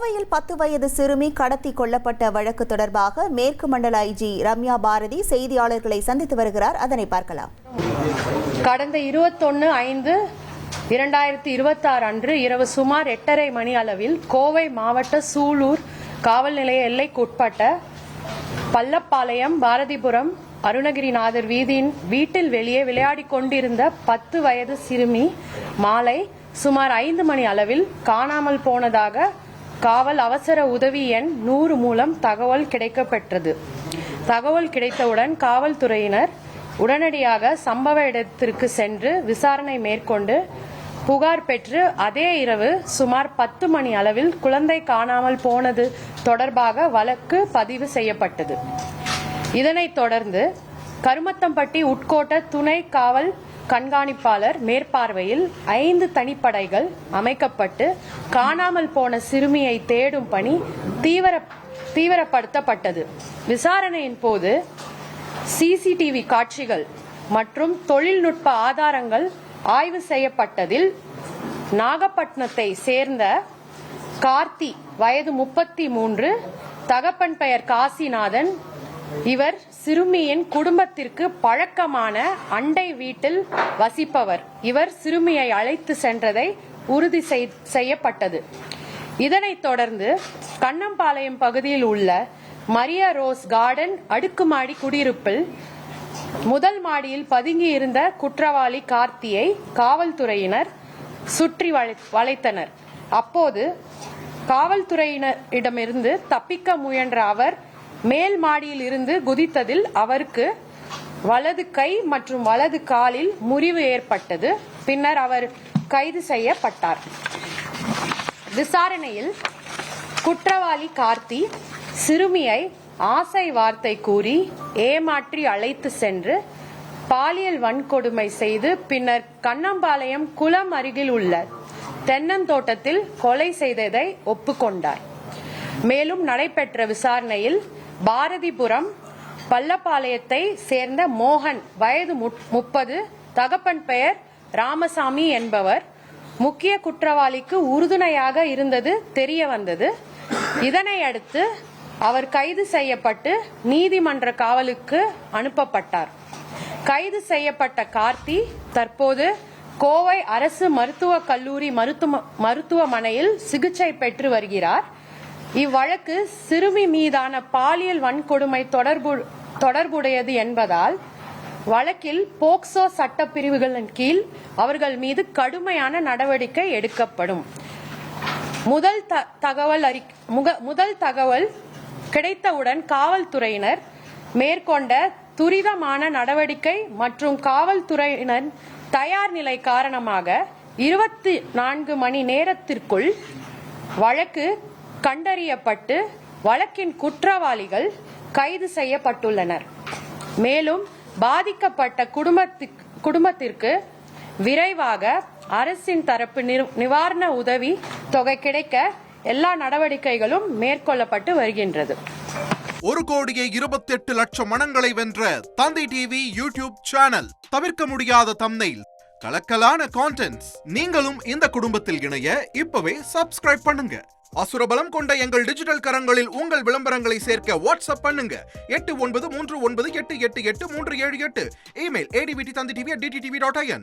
கோவையில் 10 வயது சிறுமி கடத்தி கொல்லப்பட்ட வழக்கு தொடர்பாக மேற்கு மண்டல ஐஜி ரம்யா பாரதி செய்தியாளர்களை சந்தித்து வருகிறார். அதனை பார்க்கலாம். கடந்த 21/5/2026 அன்று இரவு சுமார் 8:30 மணி அளவில் கோவை மாவட்ட சூலூர் காவல் நிலைய எல்லைக்குட்பட்ட பள்ளப்பாளையம் பாரதிபுரம் அருணகிரிநாதர் வீதியின் வீட்டில் வெளியே விளையாடிக் கொண்டிருந்த 10 வயது சிறுமி மாலை சுமார் 5 மணி அளவில் காணாமல் போனதாக காவல் அவசர உதவி எண் 100 மூலம் தகவல் கிடைக்கப்பெற்றது. தகவல் கிடைத்தவுடன் காவல்துறையினர் உடனடியாக சம்பவ இடத்திற்கு சென்று விசாரணை மேற்கொண்டு புகார் பெற்று அதே இரவு சுமார் 10 மணி அளவில் குழந்தை காணாமல் போனது தொடர்பாக வழக்கு பதிவு செய்யப்பட்டது. இதனைத் தொடர்ந்து கருமத்தம்பட்டி உட்கோட்ட துணை காவல் கண்காணிப்பாளர் மேற்பார்வையில் 5 தனிப்படைகள் அமைக்கப்பட்டு காணாமல் போன சிறுமியை தேடும் பணி தீவிரப்படுத்தப்பட்டது. விசாரணையின் போது சிசிடிவி காட்சிகள் மற்றும் தொழில்நுட்ப ஆதாரங்கள் ஆய்வு செய்யப்பட்டதில் நாகப்பட்டினத்தை சேர்ந்த கார்த்தி வயது 33, தகப்பன் பெயர் காசிநாதன். இவர் சிறுமியின் குடும்பத்திற்கு பழக்கமான அண்டை வீட்டில் வசிப்பவர். இவர் சிறுமியை அழைத்து சென்றதை உறுதி செய்யப்பட்டது. இதனைத் தொடர்ந்து கண்ணம்பாளையம் பகுதியில் உள்ள மரியா ரோஸ் கார்டன் அடுக்குமாடி குடியிருப்பில் முதல் மாடியில் பதுங்கியிருந்த குற்றவாளி கார்த்தியை காவல்துறையினர் சுற்றி வளைத்தனர். அப்போது காவல்துறையினரிடமிருந்து தப்பிக்க முயன்ற அவர் மேல் மாடியில் இருந்து குதித்ததில் அவருக்கு வலது கை மற்றும் வலது காலில் முறிவு ஏற்பட்டது. பின்னர் அவர் கைது செய்யப்பட்டார். விசாரணையில் குற்றவாளி கார்த்தி சிறுமியை ஆசை வார்த்தை கூறி ஏமாற்றி அழைத்து சென்று பாலியல் வன்கொடுமை செய்து பின்னர் கண்ணம்பாளையம் குளம் அருகில் உள்ள தென்னந்தோட்டத்தில் கொலை செய்ததை ஒப்புக்கொண்டார். மேலும் நடைபெற்ற விசாரணையில் பாரதிபுரம் பள்ளப்பாளையத்தை சேர்ந்த மோகன் வயது 30, தகப்பன் பெயர் ராமசாமி என்பவர் முக்கிய குற்றவாளிக்கு உறுதுணையாக இருந்தது தெரிய வந்தது. இதனை அடுத்து அவர் கைது செய்யப்பட்டு நீதிமன்ற காவலுக்கு அனுப்பப்பட்டார். கைது செய்யப்பட்ட கார்த்தி தற்போது கோவை அரசு மருத்துவக் கல்லூரி மருத்துவமனையில் சிகிச்சை பெற்று வருகிறார். இவ்வழக்கு சிறுமி மீதான பாலியல் வன்கொடுமை தொடர்புடையது என்பதால் வழக்கில் போக்சோ சட்டப்பிரிவுகளின் கீழ் அவர்கள் மீது கடுமையான நடவடிக்கை எடுக்கப்படும். முதல் தகவல் கிடைத்தவுடன் காவல்துறையினர் மேற்கொண்ட துரிதமான நடவடிக்கை மற்றும் காவல்துறையினர் தயார் நிலை காரணமாக 24 மணி நேரத்திற்குள் வழக்கு கண்டறியப்பட்டு வழக்கின் குற்றவாளிகள் கைது செய்யப்பட்டுள்ளனர். மேலும் பாதிக்கப்பட்ட குடும்பத்திற்கு விரைவாக அரசின் தரப்பு நிவாரண உதவி தொகை கிடைக்க எல்லா நடவடிக்கைகளும் மேற்கொள்ளப்பட்டு வருகின்றது. 1,28,00,000 மனங்களை வென்ற தந்தி டிவி யூடியூப் சேனல். தவிர்க்க முடியாத தம்ப்நெயில், கலக்கலான கான்டென்ட்ஸ். நீங்களும் இந்த குடும்பத்தில் இணைய இப்பவே சப்ஸ்கிரைப் பண்ணுங்க. அசுரபலம் கொண்ட எங்கள் டிஜிட்டல் கரங்களில் உங்கள் விளம்பரங்களை சேர்க்க வாட்ஸ்அப் பண்ணுங்க. 8939888838. Email advtthanditv@dttv.in.